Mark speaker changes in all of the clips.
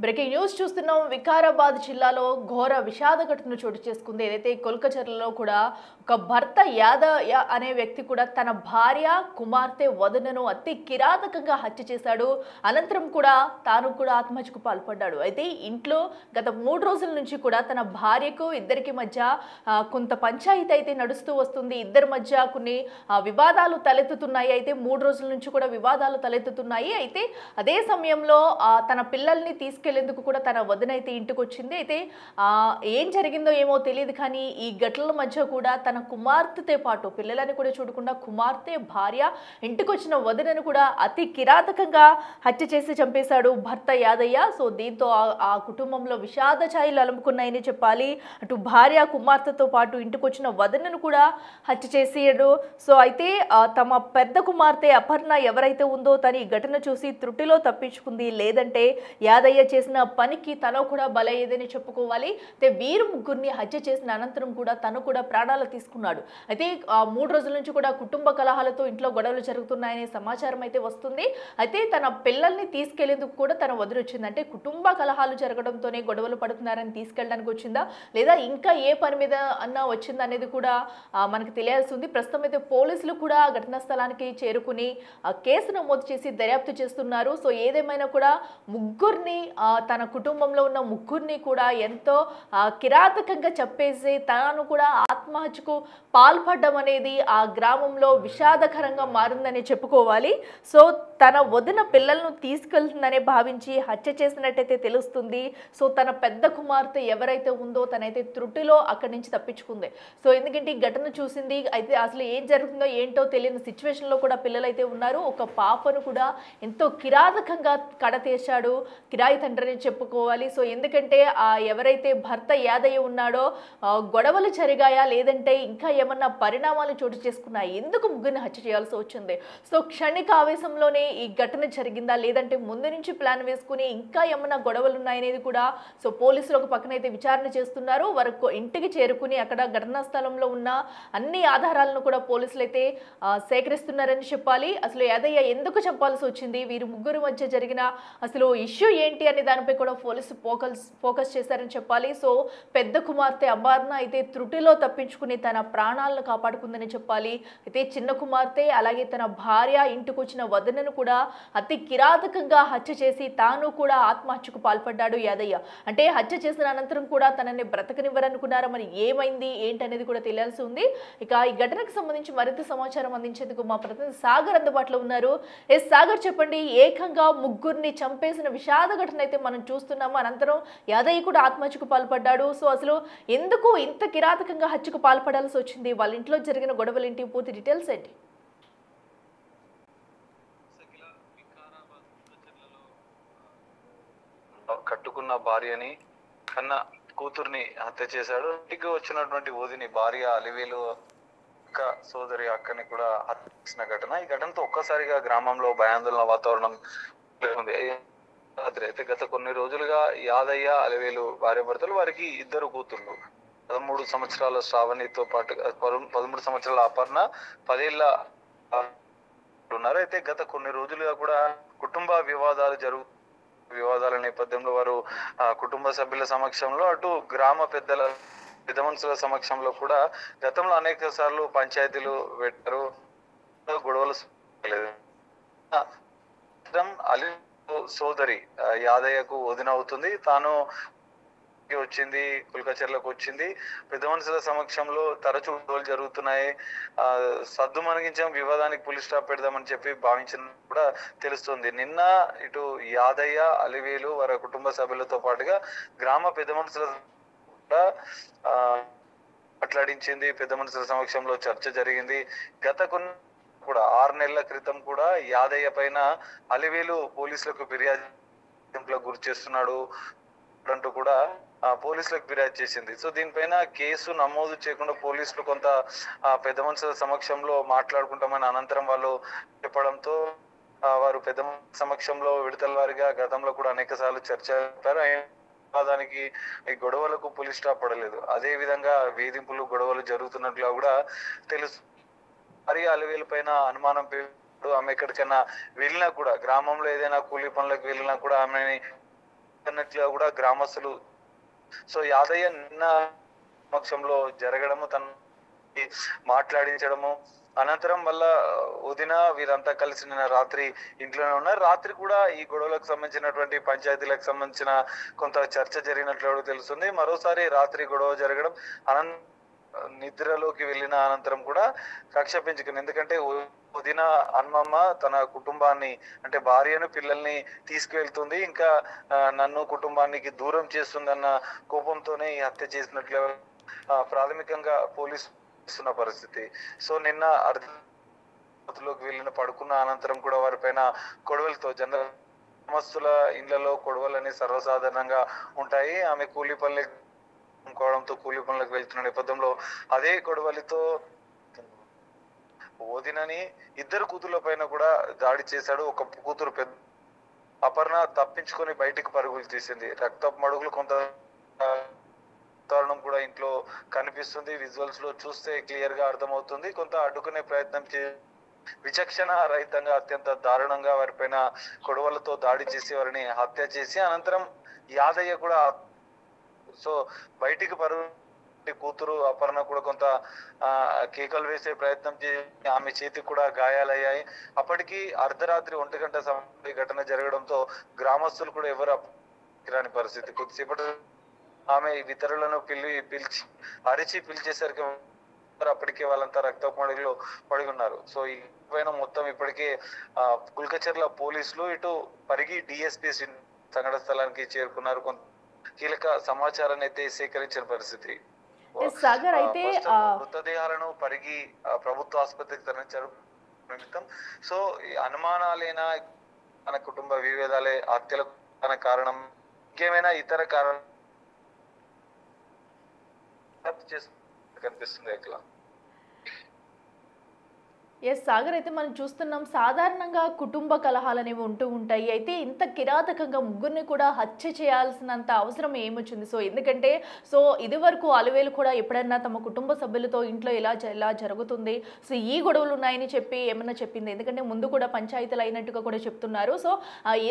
Speaker 1: Breaking news చూస్తున్నాం. వికారాబాద్ జిల్లాలో ఘోర విషాద ఘటన చోటు చేసుకుంది. ఏదైతే కొల్కచర్లలో కూడా ఒక భర్త యాదయ్య అనే వ్యక్తి కూడా తన భార్య కుమార్తె వదనను అతి కిరాతకంగా హత్య చేశాడు. అనంతరం కూడా తాను కూడా ఆత్మహత్యకు పాల్పడ్డాడు. అయితే ఇంట్లో గత 3 రోజుల నుంచి కూడా తన భార్యకు ఇద్దరికి మధ్య కొంత పంచాయతీ అయితే నడుస్తూ వస్తుంది. ఇద్దరి మధ్య కొన్ని వివాదాలు తలెత్తుతున్నాయి. అయితే 3 రోజుల నుంచి కూడా వివాదాలు తలెత్తుతున్నాయి. అయితే అదే సమయంలో తన పిల్లల్ని తీసుకెళ్లేందుకు కూడా తన వదిన అయితే ఇంటికి వచ్చింది. అయితే ఏం జరిగిందో ఏమో తెలియదు, కానీ ఈ ఘటనల మధ్య కూడా తన కుమార్తెతో పాటు పిల్లలని కూడా చూడకుండా కుమార్తె భార్య ఇంటికి వచ్చిన వదినను కూడా అతి కిరాతకంగా హత్య చేసి చంపేశాడు భర్త యాదయ్య. సో దీంతో ఆ కుటుంబంలో విషాద ఛాయలు అలుముకున్నాయని చెప్పాలి. అటు భార్య కుమార్తెతో పాటు ఇంటికి వచ్చిన వదినను కూడా హత్య చేసాడు. సో అయితే తమ పెద్ద కుమార్తె అపర్ణ ఎవరైతే ఉందో తను ఈ ఘటన చూసి త్రుటిలో తప్పించుకుంది. లేదంటే యాదయ్య చేసిన పనికి తను కూడా బలయ్యేదని చెప్పుకోవాలి. అయితే వీరు ముగ్గురిని హత్య చేసిన అనంతరం కూడా తను కూడా ప్రాణాలు తీసుకున్నాడు. అయితే 3 రోజుల నుంచి కూడా కుటుంబ కలహాలతో ఇంట్లో గొడవలు జరుగుతున్నాయనే సమాచారం అయితే వస్తుంది. అయితే తన పిల్లల్ని తీసుకెళ్లేందుకు కూడా తన వదిలొచ్చింది. అంటే కుటుంబ కలహాలు జరగడంతోనే గొడవలు పడుతున్నారని తీసుకెళ్ళడానికి వచ్చిందా, లేదా ఇంకా ఏ పని మీద అన్నా వచ్చిందా అనేది కూడా మనకు తెలియాల్సి ఉంది. ప్రస్తుతం అయితే పోలీసులు కూడా ఘటనా స్థలానికి చేరుకుని కేసు నమోదు చేసి దర్యాప్తు చేస్తున్నారు. సో ఏదేమైనా కూడా ముగ్గురిని తన కుటుంబంలో ఉన్న ముగ్గురిని కూడా ఎంతో కిరాతకంగా చెప్పేసి తాను కూడా ఆత్మహత్యకు పాల్పడడం అనేది ఆ గ్రామంలో విషాదకరంగా మారిందని చెప్పుకోవాలి. సో తన వదిన పిల్లలను తీసుకెళ్తుందనే భావించి హత్య చేసినట్టయితే తెలుస్తుంది. సో తన పెద్ద కుమార్తె ఎవరైతే ఉందో తనైతే త్రుటిలో అక్కడి నుంచి తప్పించుకుంది. సో ఎందుకంటే ఈ ఘటన చూసింది. అయితే అసలు ఏం జరుగుతుందో ఏంటో తెలియని సిచ్యువేషన్లో కూడా పిల్లలైతే ఉన్నారు. ఒక పాపను కూడా ఎంతో కిరాతకంగా కడతీర్చాడు కిరాయి తండ్రిని చెప్పుకోవాలి. సో ఎందుకంటే ఎవరైతే భర్త యాదయ్య ఉన్నాడో గొడవలు జరిగాయా, లేదంటే ఇంకా ఏమన్నా పరిణామాలు చోటు చేసుకున్నాయి, ఎందుకు ముగ్గురిని హత్య చేయాల్సి వచ్చింది? సో క్షణిక ఆవేశంలోనే ఈ ఘటన జరిగిందా, లేదంటే ముందు నుంచి ప్లాన్ వేసుకుని ఇంకా ఏమన్నా గొడవలు ఉన్నాయనేది కూడా సో పోలీసులు ఒక పక్కన అయితే విచారణ చేస్తున్నారు. వరకు ఇంటికి చేరుకుని అక్కడ ఘటనా స్థలంలో ఉన్న అన్ని ఆధారాలను కూడా పోలీసులు అయితే సేకరిస్తున్నారని చెప్పాలి. అసలు యాదయ్య ఎందుకు చెప్పాల్సి వచ్చింది, వీరు ముగ్గురు మధ్య జరిగిన అసలు ఇష్యూ ఏంటి అనే దానిపై కూడా పోలీసు ఫోకస్ చేశారని చెప్పాలి. సో పెద్ద కుమార్తె అపర్ణ అయితే త్రుటిలో తప్పించుకుని తన ప్రాణాలను కాపాడుకుందని చెప్పాలి. అయితే చిన్న కుమార్తె అలాగే తన భార్య ఇంటికి వచ్చిన వదనను కూడా అతి కిరాతకంగా హత్య చేసి తాను కూడా ఆత్మహత్యకు పాల్పడ్డాడు యాదయ్య. అంటే హత్య చేసిన అనంతరం కూడా తనని బ్రతకనివ్వరనుకున్నారా, మరి ఏమైంది ఏంటనేది కూడా తెలియాల్సి ఉంది. ఇక ఈ ఘటనకు సంబంధించి మరింత సమాచారం అందించేందుకు మా ప్రతినిధి సాగర్ అందుబాటులో ఉన్నారు. సాగర్, చెప్పండి, ఏకంగా ముగ్గురిని చంపేసిన విషాద ఘటన అయితే మనం చూస్తున్నాము. అనంతరం యాదయ్య కూడా ఆత్మహత్యకు పాల్పడ్డాడు. సో అసలు ఎందుకు ఇంత కిరాతకంగా హత్యకు పాల్పడాల్సి వచ్చింది? వాళ్ళ ఇంట్లో జరిగిన గొడవలు ఏంటి? పూర్తి డీటెయిల్స్ ఏంటి?
Speaker 2: కట్టుకున్న భార్యని కన్న కూతుర్ని హత్య చేశాడు. ఇంటికి వచ్చినటువంటి వదిని భార్య అలివేలు అక్క సోదరి అక్కని కూడా హత్య చేసిన ఘటన. ఈ ఘటనతో ఒక్కసారిగా గ్రామంలో భయాందోళన వాతావరణం ఉంది. అయితే గత కొన్ని రోజులుగా యాదయ్య అలివేలు భార్య భర్తలు, వారికి 2 కూతుర్లు, 13 సంవత్సరాల శ్రావణితో పాటు 13 సంవత్సరాల అపర్ణ, 10 ఏళ్ల ఉన్నారు. అయితే గత కొన్ని రోజులుగా కూడా కుటుంబ వివాదాల నేపథ్యంలో వారు కుటుంబ సభ్యుల సమక్షంలో అటు గ్రామ పెద్ద మనుషుల సమక్షంలో కూడా గతంలో అనేక సార్లు పంచాయతీలు పెట్టారు, గొడవలు అలి సోదరి యాదయ్యకు వదిన అవుతుంది. తాను వచ్చింది, కుల్కచర్లకు వచ్చింది. పెద్ద మనుషుల సమక్షంలో తరచూ గొడవలు జరుగుతున్నాయి, సద్దు మనగించాం, వివాదానికి పులి స్టాప్ పెడదామని చెప్పి భావించిన కూడా తెలుస్తుంది. నిన్న ఇటు యాదయ్య అలివేలు వారి కుటుంబ సభ్యులతో పాటుగా గ్రామ పెద్ద మనుషుల కూడా మాట్లాడించింది. పెద్ద మనుషుల సమక్షంలో చర్చ జరిగింది. గత కొన్ని కూడా 6 నెలల క్రితం కూడా యాదయ్య పైన అలివేలు పోలీసులకు ఫిర్యాదు గురి చేస్తున్నాడు అంటూ కూడా పోలీసులకు ఫిర్యాదు చేసింది. సో దీనిపైన కేసు నమోదు చేయకుండా పోలీసులు కొంత పెద్ద మనుషుల సమక్షంలో మాట్లాడుకుంటామని అనంతరం వాళ్ళు చెప్పడంతో వారు పెద్ద సమక్షంలో విడతల వారిగా గతంలో కూడా అనేక సార్లు చర్చ జరిపారు. దానికి ఈ గొడవలకు పులి స్టాప్ పడలేదు. అదే విధంగా వేధింపులు గొడవలు జరుగుతున్నట్లుగా కూడా తెలుసు. మరి అలివేలు పైన అనుమానం ఆమె ఎక్కడికైనా వెళ్ళినా కూడా, గ్రామంలో ఏదైనా కూలీ పనులకు వెళ్ళినా కూడా ఆమెని అన్నట్లుగా కూడా గ్రామస్తులు. సో యాదయ్య నిన్న సమక్షంలో జరగడము, తన మాట్లాడించడము, అనంతరం వల్ల వదిన వీరంతా కలిసి నిన్న రాత్రి ఇంట్లోనే ఉన్నారు. రాత్రి కూడా ఈ గొడవలకు సంబంధించినటువంటి పంచాయతీలకు సంబంధించిన కొంత చర్చ జరిగినట్లు తెలుస్తుంది. మరోసారి రాత్రి గొడవ జరగడం, నిద్రలోకి వెళ్ళిన అనంతరం కూడా కక్ష పెంచుకుంది. ఎందుకంటే వదిన హనుమమ్మ తన కుటుంబాన్ని, అంటే భార్యను పిల్లల్ని తీసుకువెళ్తుంది, ఇంకా నన్ను కుటుంబానికి దూరం చేస్తుందన్న కోపంతోనే ఈ హత్య చేసినట్లు ప్రాథమికంగా పోలీసు ఇస్తున్న పరిస్థితి. సో నిన్న అర్ధరాత్రిలోకి వెళ్ళిన పడుకున్న అనంతరం కూడా వారిపైన గొడవలతో, గ్రామస్తుల ఇళ్లలో గొడవలని సర్వసాధారణంగా ఉంటాయి. ఆమె కూలీ పనులతో కూలీ పనులకు వెళ్తున్న నేపథ్యంలో అదే గొడవలతో వదినని, ఇద్దరు కూతుర్ల పైన కూడా దాడి చేశాడు. ఒక కూతురు పెద్ద అపర్ణ తప్పించుకొని బయటికి పరుగులు తీసింది. రక్తపు మడుగులు కొంత వాతావరణం కూడా ఇంట్లో కనిపిస్తుంది. విజువల్స్ లో చూస్తే క్లియర్ గా అర్థమవుతుంది. కొంత అడ్డుకునే ప్రయత్నం విచక్షణ రహితంగా అత్యంత దారుణంగా వారిపైన గొడవలతో దాడి చేసి వారిని హత్య చేసి అనంతరం యాదయ్య కూడా, సో బయటికి పరుగు కూతురు అపర్ణ కూడా కొంత కేకలు వేసే ప్రయత్నం చేసి ఆమె చేతికి కూడా గాయాలయ్యాయి. అప్పటికి అర్ధరాత్రి 1 గంట సమయం ఘటన జరగడంతో గ్రామస్తులు కూడా ఎవరు రాని పరిస్థితి. కొద్దిసేపటి ఆమె ఇతరులను పిలిచి అరిచి పిలిచేసరికి అప్పటికే వాళ్ళంతా రక్తపు మడుగులో పడి ఉన్నారు. సో ఈ పైన మొత్తం ఇప్పటికే కుల్కచర్ల పోలీసులు, ఇటు పరిగి డిఎస్పీ సంఘటన స్థలానికి చేరుకున్నారు. కొంత కీలక సమాచారాన్ని అయితే సేకరించిన పరిస్థితి.
Speaker 1: సాగర్, అయితే
Speaker 2: మృతదేహాలను పరిగి ప్రభుత్వ ఆసుపత్రికి తరలించారు నిమిత్తం. సో ఈ అనుమానాలైనా మన కుటుంబ విభేదాలే హత్యలకు కారణం, ఇంకేమైనా ఇతర కారణం కనిపిస్తుంది ఎట్లా?
Speaker 1: ఎస్ సాగర్, అయితే మనం చూస్తున్నాం సాధారణంగా కుటుంబ కలహాలు అనేవి ఉంటూ ఉంటాయి. అయితే ఇంత కిరాతకంగా ముగ్గురిని కూడా హత్య చేయాల్సినంత అవసరం ఏమొచ్చింది? సో ఎందుకంటే ఇది వరకు అలవేలు కూడా ఎప్పుడైనా తమ కుటుంబ సభ్యులతో ఇంట్లో ఇలా జరుగుతుంది, సో ఈ గొడవలు ఉన్నాయని చెప్పి ఏమన్నా చెప్పింది? ఎందుకంటే ముందు కూడా పంచాయతీలు అయినట్టుగా కూడా చెప్తున్నారు. సో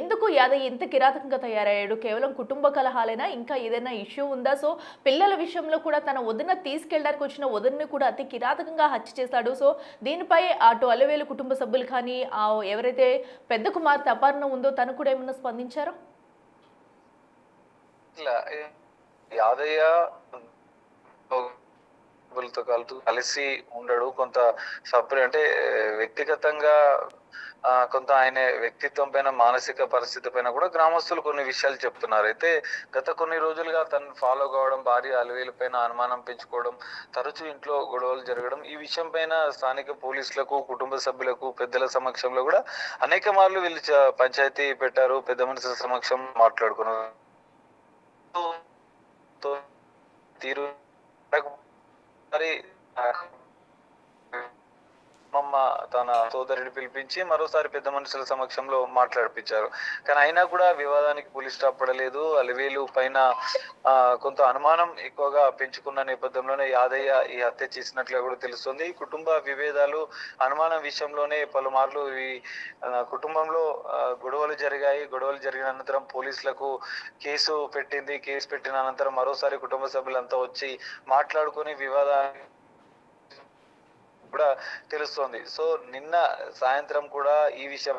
Speaker 1: ఎందుకు యాదయ్య ఎంత కిరాతకంగా తయారయ్యాడు? కేవలం కుటుంబ కలహాలైనా, ఇంకా ఏదైనా ఇష్యూ ఉందా? సో పిల్లల విషయంలో కూడా తన వదిన తీసుకెళ్ళడానికి వచ్చిన వదిన్ని కూడా అతి కిరాతకంగా హత్య చేశాడు. సో దీనిపై అటు అలవేలు కుటుంబ సభ్యులు కానీ, ఎవరైతే పెద్ద కుమార్తె అపర్ణ ఉందో తను కూడా ఏమన్నా స్పందించారా?
Speaker 2: యాదయ్య కలిసి ఉండడు, కొంత సపరేట్, అంటే వ్యక్తిగతంగా కొంత ఆయన వ్యక్తిత్వం పైన, మానసిక పరిస్థితి పైన కూడా గ్రామస్తులు కొన్ని విషయాలు చెప్తున్నారు. అయితే గత కొన్ని రోజులుగా తను ఫాలో కావడం, భార్య అలవేలు పైన అనుమానం పెంచుకోవడం, తరచూ ఇంట్లో గొడవలు జరగడం, ఈ విషయం పైన స్థానిక పోలీసులకు, కుటుంబ సభ్యులకు, పెద్దల సమక్షంలో కూడా అనేక మార్లు వీళ్ళు పంచాయతీ పెట్టారు, పెద్ద మనుషుల సమక్షం మాట్లాడుకున్నారు. తీరు మరి అమ్మమ్మ తన సోదరుని పిలిపించి మరోసారి పెద్ద మనుషుల సమక్షంలో మాట్లాడిపించారు. కానీ అయినా కూడా వివాదానికి పులి స్టాప్ పడలేదు. అలవేలు పైన కొంత అనుమానం ఎక్కువగా పెంచుకున్న నేపథ్యంలోనే యాదయ్య ఈ హత్య చేసినట్లుగా కూడా తెలుస్తుంది. కుటుంబ విభేదాలు, అనుమానం విషయంలోనే పలుమార్లు ఈ కుటుంబంలో గొడవలు జరిగాయి. గొడవలు జరిగిన అనంతరం పోలీసులకు కేసు పెట్టింది. కేసు పెట్టిన అనంతరం మరోసారి కుటుంబ సభ్యులంతా వచ్చి మాట్లాడుకుని వివాదాన్ని కూడా తెలుస్తోంది. సో నిన్న సాయంత్రం కూడా ఈ విషయం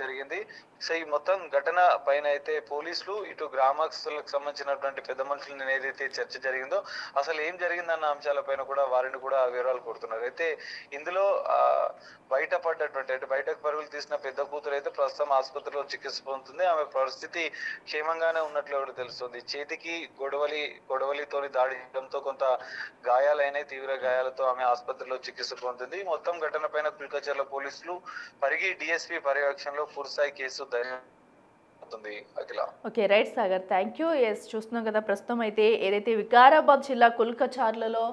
Speaker 2: జరిగింది. సో ఈ మొత్తం ఘటన పైన అయితే పోలీసులు, ఇటు గ్రామస్తులకు సంబంధించినటువంటి పెద్ద మనుషులు ఏదైతే చర్చ జరిగిందో అసలు ఏం జరిగిందన్న అంశాలపైన కూడా వారిని కూడా వివరాలు కోరుతున్నారు. అయితే ఇందులో బయటపడ్డటువంటి, అంటే బయటకు పరుగులు తీసిన పెద్ద కూతురు అయితే ప్రస్తుతం ఆసుపత్రిలో చికిత్స పొందుతుంది. ఆమె పరిస్థితి క్షేమంగానే ఉన్నట్లు కూడా తెలుస్తుంది. చేతికి గొడవలితోని దాడి చేయడంతో కొంత గాయాలైనాయి. తీవ్ర గాయాలతో ఆమె ఆసుపత్రిలో చికిత్స పొందుతుంది. మొత్తం ఘటన పైన కుల్కచర్ల పోలీసులు పరిగి డిఎస్పీ పర్యవేక్షణలో పూర్తిస్థాయి కేసు అఖిల.
Speaker 1: Okay, right Sagar, thank you. Yes, చూస్తున్నాం కదా ప్రస్తుతం అయితే ఏదైతే వికారాబాద్ జిల్లా కుల్కచార్లలో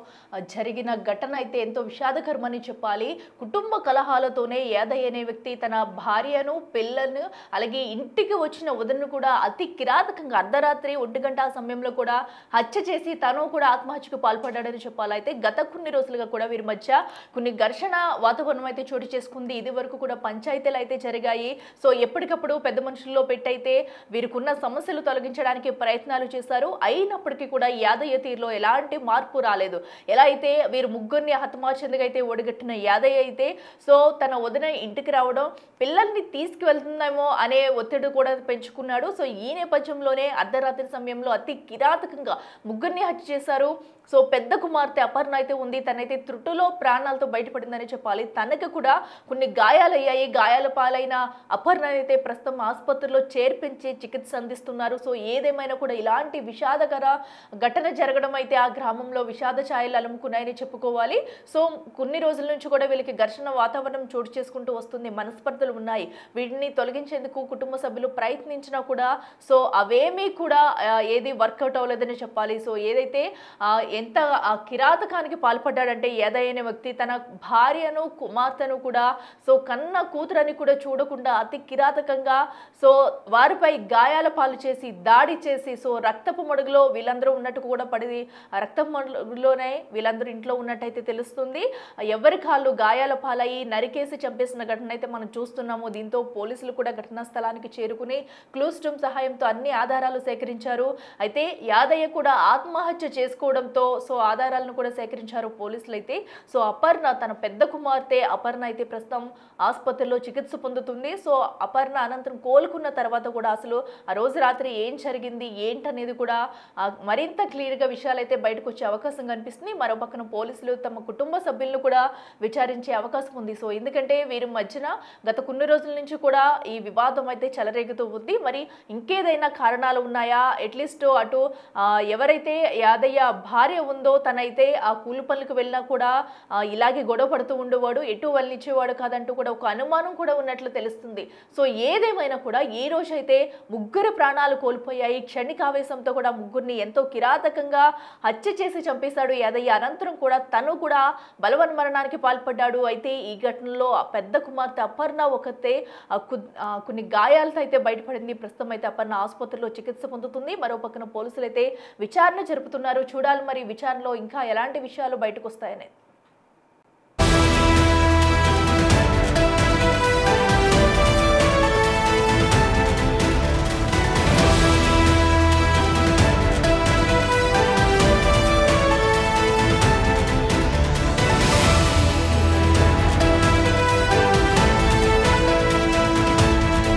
Speaker 1: జరిగిన ఘటన అయితే ఎంతో విషాదకరమని చెప్పాలి. కుటుంబ కలహాలతోనే యాదయ్య అనే వ్యక్తి తన భార్యను, పిల్లలను, అలాగే ఇంటికి వచ్చిన వదినను కూడా అతి కిరాతకంగా అర్ధరాత్రి 1 గంట సమయంలో కూడా హత్య చేసి తను కూడా ఆత్మహత్యకు పాల్పడ్డాడని చెప్పాలి. అయితే గత కొన్ని రోజులుగా కూడా వీరి మధ్య కొన్ని ఘర్షణ వాతావరణం అయితే చోటు చేసుకుంది. ఇది వరకు కూడా పంచాయతీలు అయితే జరిగాయి. సో ఎప్పటికప్పుడు పెద్ద మనుషుల్లో పెట్టయితే వీరికున్న సమస్యలు తొలగించడానికి ప్రయత్నాలు చేశారు. అయినప్పటికీ కూడా యాదయ్య తీరులో ఎలాంటి మార్పు రాలేదు. ఎలా అయితే వీరు ముగ్గురిని హతమార్చేందుకు అయితే ఒడిగట్టిన యాదయ్య అయితే సో తన వదిన ఇంటికి రావడం, పిల్లల్ని తీసుకువెళ్తుందేమో అనే ఒత్తిడి కూడా పెంచుకున్నాడు. సో ఈ నేపథ్యంలోనే అర్ధరాత్రి సమయంలో అతి కిరాతకంగా ముగ్గురిని హత్య చేశారు. సో పెద్ద కుమార్తె అపర్ణ అయితే ఉంది, తనైతే త్రుట్టులో ప్రాణాలతో బయటపడిందని చెప్పాలి. తనకు కూడా కొన్ని గాయాలయ్యాయి. గాయాల పాలైన అపర్ణ అయితే ప్రస్తుతం ఆసుపత్రిలో చేర్పించి చికిత్స అందిస్తున్నారు. సో ఏదేమైనా కూడా ఇలాంటి విషాదకర ఘటన జరగడం అయితే ఆ గ్రామంలో విషాద ఛాయలు అలుముకున్నాయని చెప్పుకోవాలి. సో కొన్ని రోజుల నుంచి కూడా వీళ్ళకి ఘర్షణ వాతావరణం చోటు చేసుకుంటూ వస్తుంది. మనస్పర్ధలు ఉన్నాయి. వీటిని తొలగించేందుకు కుటుంబ సభ్యులు ప్రయత్నించినా కూడా సో అవేమీ కూడా ఏది వర్కౌట్ అవ్వలేదని చెప్పాలి. సో ఏదైతే ఎంత కిరాతకానికి పాల్పడ్డాడంటే యాదయ్య అనే వ్యక్తి తన భార్యను, కుమార్తెను కూడా సో కన్న కూతురని కూడా చూడకుండా అతి కిరాతకంగా సో వారిపై గాయాల పాలు చేసి దాడి చేసి సో రక్తపు మడుగులో వీళ్ళందరూ ఉన్నట్టు కూడా పడి ఆ రక్తపు మడుగులోనే వీళ్ళందరూ ఇంట్లో ఉన్నట్టయితే తెలుస్తుంది. ఎవరి కాళ్ళు గాయాల పాలయ్యి నరికేసి చంపేసిన ఘటన అయితే మనం చూస్తున్నాము. దీంతో పోలీసులు కూడా ఘటనా స్థలానికి చేరుకుని క్లూస్ టీమ్ సహాయంతో అన్ని ఆధారాలు సేకరించారు. అయితే యాదయ్య కూడా ఆత్మహత్య చేసుకోవడంతో సో ఆధారాలను కూడా సేకరించారు పోలీసులు అయితే. సో అపర్ణ తన పెద్ద కుమార్తె అపర్ణ అయితే ప్రస్తుతం ఆసుపత్రిలో చికిత్స పొందుతుంది. సో అపర్ణ అనంతరం కోలుకున్న తర్వాత కూడా అసలు ఆ రోజు రాత్రి ఏం జరిగింది ఏంటనేది కూడా మరింత క్లియర్గా విషయాలు అయితే బయటకు వచ్చే అవకాశం కనిపిస్తుంది. మరో పక్కన పోలీసులు తమ కుటుంబ సభ్యులను కూడా విచారించే అవకాశం ఉంది. సో ఎందుకంటే వీరి మధ్యన గత కొన్ని రోజుల నుంచి కూడా ఈ వివాదం అయితే చెలరేగుతూ ఉంది. మరి ఇంకేదైనా కారణాలు ఉన్నాయా? అట్లీస్ట్ అటు ఎవరైతే యాదయ్య భార్య ఉందో తనైతే ఆ కూలి పనులకు వెళ్ళినా కూడా ఇలాగే గొడవ పడుతూ ఉండేవాడు, ఎటు వెళ్ళనిచ్చేవాడు కాదంటూ కూడా ఒక అనుమానం కూడా ఉన్నట్లు తెలుస్తుంది. సో ఏదేమైనా కూడా ఈ రోజు అయితే ముగ్గురు ప్రాణాలు కోల్పోయాయి. క్షణికావేశంతో కూడా ముగ్గురిని ఎంతో కిరాతకంగా హత్య చేసి చంపేశాడు యాదయ్య. అనంతరం కూడా తను కూడా బలవన్మరణానికి పాల్పడ్డాడు. అయితే ఈ ఘటనలో పెద్ద కుమార్తె అపర్ణ ఒకతే కొన్ని గాయాలతో అయితే బయటపడింది. ప్రస్తుతం అయితే అపర్ణ ఆసుపత్రిలో చికిత్స పొందుతుంది. మరో పక్కన పోలీసులు అయితే విచారణ జరుపుతున్నారు. చూడాలి మరి విచారణలో ఇంకా ఎలాంటి విషయాలు బయటకు వస్తాయనేది.